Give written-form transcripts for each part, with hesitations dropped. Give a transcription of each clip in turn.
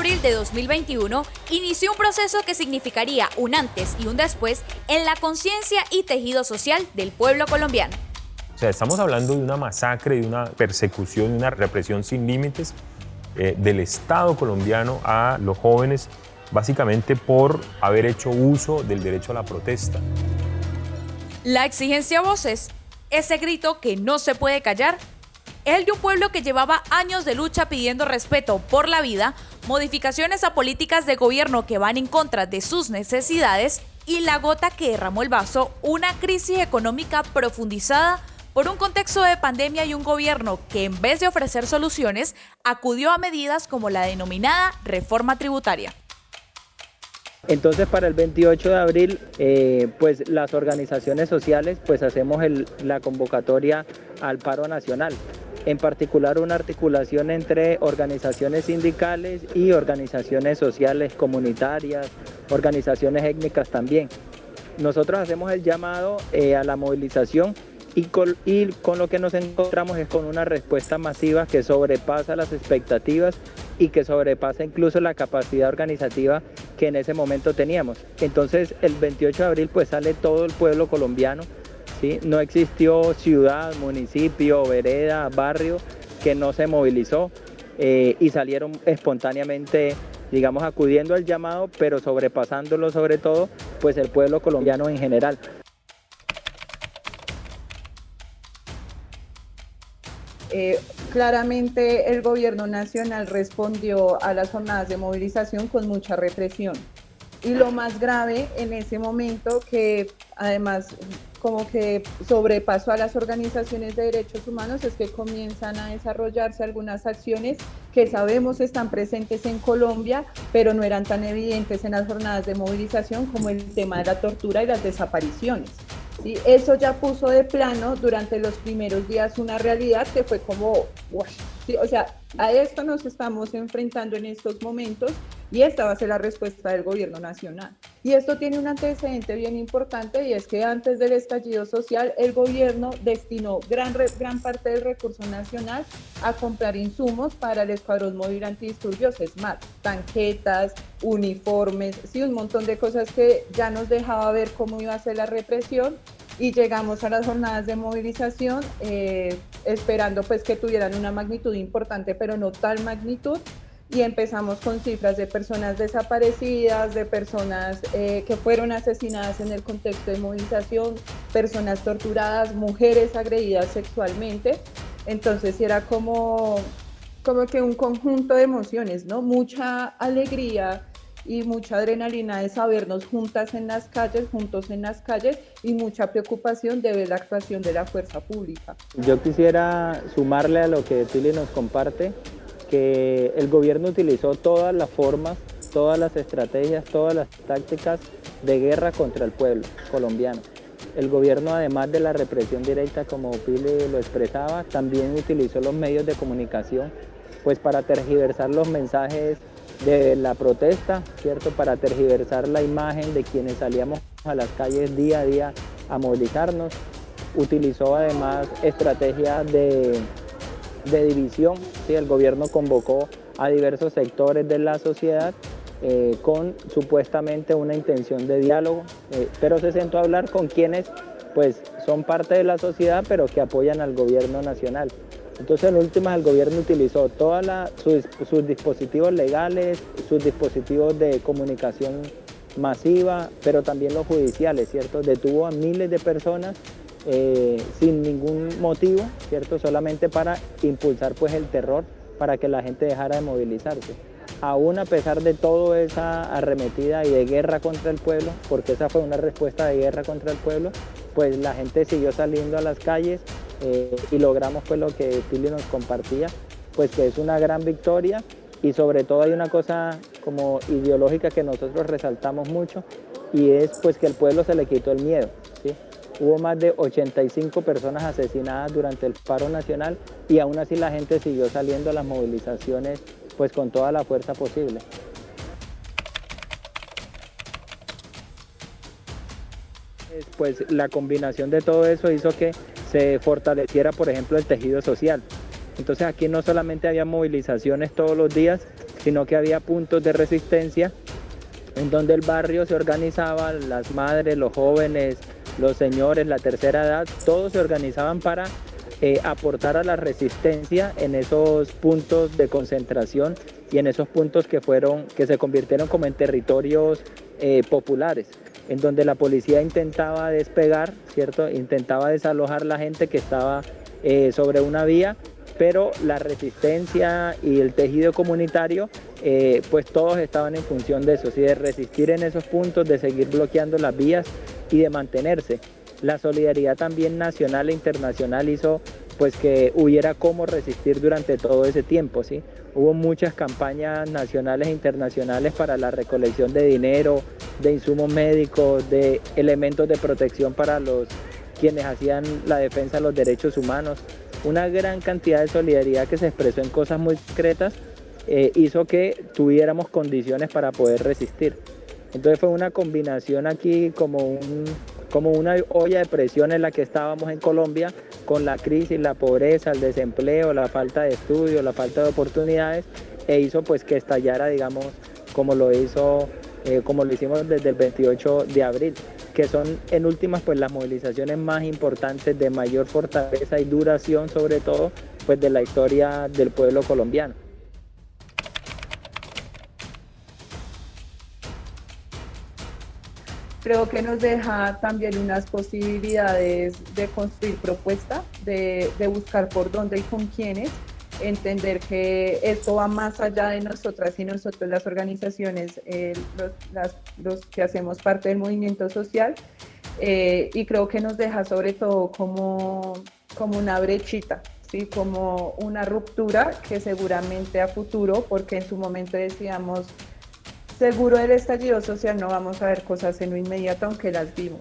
abril de 2021 inició un proceso que significaría un antes y un después en la conciencia y tejido social del pueblo colombiano. O sea, estamos hablando de una masacre, de una persecución, de una represión sin límites del Estado colombiano a los jóvenes, básicamente por haber hecho uso del derecho a la protesta. La exigencia a voces, ese grito que no se puede callar, es el de un pueblo que llevaba años de lucha pidiendo respeto por la vida, modificaciones a políticas de gobierno que van en contra de sus necesidades y la gota que derramó el vaso, una crisis económica profundizada por un contexto de pandemia y un gobierno que en vez de ofrecer soluciones, acudió a medidas como la denominada reforma tributaria. Entonces para el 28 de abril, pues las organizaciones sociales pues hacemos la convocatoria al paro nacional. En particular una articulación entre organizaciones sindicales y organizaciones sociales comunitarias, organizaciones étnicas también. Nosotros hacemos el llamado a la movilización y con lo que nos encontramos es con una respuesta masiva que sobrepasa las expectativas y que sobrepasa incluso la capacidad organizativa que en ese momento teníamos. Entonces el 28 de abril pues sale todo el pueblo colombiano, ¿sí? No existió ciudad, municipio, vereda, barrio que no se movilizó y salieron espontáneamente, digamos, acudiendo al llamado, pero sobrepasándolo sobre todo, pues el pueblo colombiano en general. Claramente el gobierno nacional respondió a las jornadas de movilización con mucha represión. Y lo más grave en ese momento, que además como que sobrepasó a las organizaciones de derechos humanos, es que comienzan a desarrollarse algunas acciones que sabemos están presentes en Colombia, pero no eran tan evidentes en las jornadas de movilización, como el tema de la tortura y las desapariciones. ¿Sí? Eso ya puso de plano durante los primeros días una realidad que fue como, ¡wow! ¿Sí? O sea, a esto nos estamos enfrentando en estos momentos y esta va a ser la respuesta del gobierno nacional. Y esto tiene un antecedente bien importante y es que antes del estallido social el gobierno destinó gran parte del recurso nacional a comprar insumos para el Escuadrón Móvil Antidisturbios SMART, tanquetas, uniformes, sí, un montón de cosas que ya nos dejaba ver cómo iba a ser la represión. Y llegamos a las jornadas de movilización esperando pues que tuvieran una magnitud importante, pero no tal magnitud, y empezamos con cifras de personas desaparecidas, de personas que fueron asesinadas en el contexto de movilización, personas torturadas, mujeres agredidas sexualmente. Entonces era como que un conjunto de emociones, ¿no? Mucha alegría y mucha adrenalina de sabernos juntas en las calles, juntos en las calles, y mucha preocupación de ver la actuación de la fuerza pública. Yo quisiera sumarle a lo que Pili nos comparte, que el gobierno utilizó todas las formas, todas las estrategias, todas las tácticas de guerra contra el pueblo colombiano. El gobierno, además de la represión directa, como Pili lo expresaba, también utilizó los medios de comunicación pues para tergiversar los mensajes de la protesta, ¿cierto? Para tergiversar la imagen de quienes salíamos a las calles día a día a movilizarnos. Utilizó además estrategias de división, ¿sí? El gobierno convocó a diversos sectores de la sociedad con supuestamente una intención de diálogo, pero se sentó a hablar con quienes pues son parte de la sociedad pero que apoyan al gobierno nacional. Entonces en últimas el gobierno utilizó todos sus dispositivos legales, sus dispositivos de comunicación masiva, pero también los judiciales, ¿cierto? Detuvo a miles de personas sin ningún motivo, ¿cierto? Solamente para impulsar pues el terror, para que la gente dejara de movilizarse. Aún a pesar de toda esa arremetida y de guerra contra el pueblo, porque esa fue una respuesta de guerra contra el pueblo, pues la gente siguió saliendo a las calles y logramos pues lo que Pili nos compartía, pues que es una gran victoria, y sobre todo hay una cosa como ideológica que nosotros resaltamos mucho, y es pues que al pueblo se le quitó el miedo, ¿sí? Hubo más de 85 personas asesinadas durante el paro nacional y aún así la gente siguió saliendo a las movilizaciones pues con toda la fuerza posible. Pues la combinación de todo eso hizo que se fortaleciera, por ejemplo, el tejido social. Entonces aquí no solamente había movilizaciones todos los días, sino que había puntos de resistencia en donde el barrio se organizaba, las madres, los jóvenes, los señores, la tercera edad, todos se organizaban para aportar a la resistencia en esos puntos de concentración y en esos puntos que se convirtieron como en territorios populares, en donde la policía intentaba despegar, ¿cierto? Intentaba desalojar la gente que estaba sobre una vía, pero la resistencia y el tejido comunitario, pues todos estaban en función de eso, ¿sí? De resistir en esos puntos, de seguir bloqueando las vías y de mantenerse. La solidaridad también nacional e internacional hizo pues que hubiera cómo resistir durante todo ese tiempo, ¿sí? Hubo muchas campañas nacionales e internacionales para la recolección de dinero, de insumos médicos, de elementos de protección para quienes hacían la defensa de los derechos humanos. Una gran cantidad de solidaridad que se expresó en cosas muy concretas hizo que tuviéramos condiciones para poder resistir. Entonces fue una combinación aquí como una olla de presión en la que estábamos en Colombia, con la crisis, la pobreza, el desempleo, la falta de estudio, la falta de oportunidades, e hizo pues que estallara, digamos, como lo hicimos desde el 28 de abril, que son en últimas pues las movilizaciones más importantes de mayor fortaleza y duración, sobre todo pues de la historia del pueblo colombiano. Creo que nos deja también unas posibilidades de construir propuestas, de buscar por dónde y con quiénes, entender que esto va más allá de nosotras y nosotros, las organizaciones, los que hacemos parte del movimiento social, y creo que nos deja sobre todo como una brechita, ¿sí? Como una ruptura que seguramente a futuro, porque en su momento decíamos, seguro del estallido social no vamos a ver cosas en lo inmediato, aunque las vimos.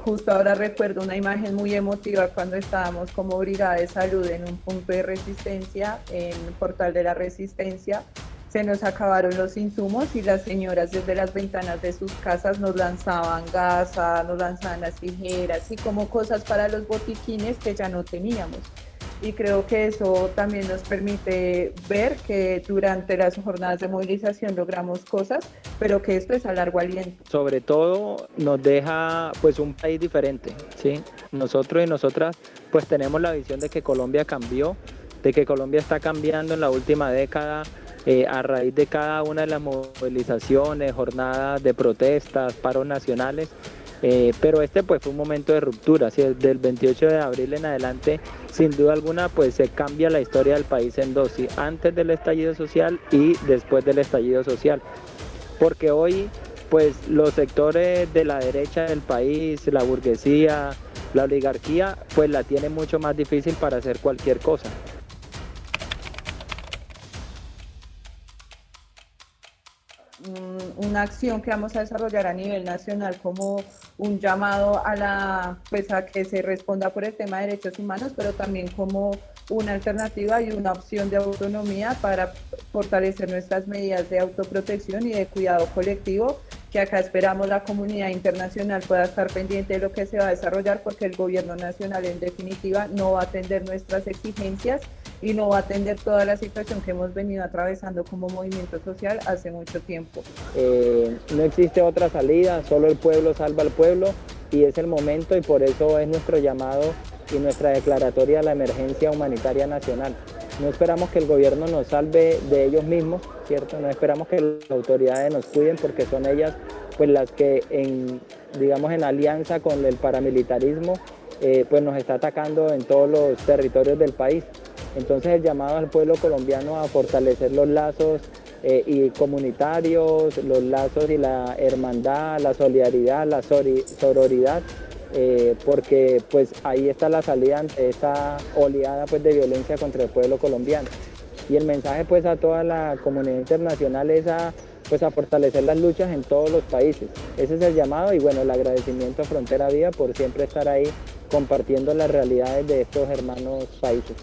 Justo ahora recuerdo una imagen muy emotiva cuando estábamos como Brigada de Salud en un punto de resistencia, en Portal de la Resistencia. Se nos acabaron los insumos y las señoras desde las ventanas de sus casas nos lanzaban gasa, nos lanzaban las tijeras y como cosas para los botiquines que ya no teníamos. Y creo que eso también nos permite ver que durante las jornadas de movilización logramos cosas, pero que esto es a largo aliento. Sobre todo nos deja pues un país diferente, ¿sí? Nosotros y nosotras pues tenemos la visión de que Colombia cambió, de que Colombia está cambiando en la última década a raíz de cada una de las movilizaciones, jornadas de protestas, paros nacionales. Pero pues fue un momento de ruptura, ¿sí? Del 28 de abril en adelante, sin duda alguna, pues se cambia la historia del país en dos, ¿sí? Antes del estallido social y después del estallido social. Porque hoy, pues los sectores de la derecha del país, la burguesía, la oligarquía, pues la tienen mucho más difícil para hacer cualquier cosa. Una acción que vamos a desarrollar a nivel nacional como un llamado a que se responda por el tema de derechos humanos, pero también como una alternativa y una opción de autonomía para fortalecer nuestras medidas de autoprotección y de cuidado colectivo, que acá esperamos la comunidad internacional pueda estar pendiente de lo que se va a desarrollar, porque el gobierno nacional en definitiva no va a atender nuestras exigencias y no va a atender toda la situación que hemos venido atravesando como movimiento social hace mucho tiempo. No existe otra salida, solo el pueblo salva al pueblo, y es el momento, y por eso es nuestro llamado y nuestra declaratoria de la emergencia humanitaria nacional. No esperamos que el gobierno nos salve de ellos mismos, ¿cierto? No esperamos que las autoridades nos cuiden, porque son ellas pues las que en alianza con el paramilitarismo pues nos está atacando en todos los territorios del país. Entonces el llamado al pueblo colombiano a fortalecer los lazos y comunitarios, los lazos y la hermandad, la solidaridad, la sororidad, porque pues ahí está la salida ante esta oleada pues de violencia contra el pueblo colombiano. Y el mensaje pues a toda la comunidad internacional es a fortalecer las luchas en todos los países. Ese es el llamado, y bueno, el agradecimiento a Frontera Viva por siempre estar ahí compartiendo las realidades de estos hermanos países.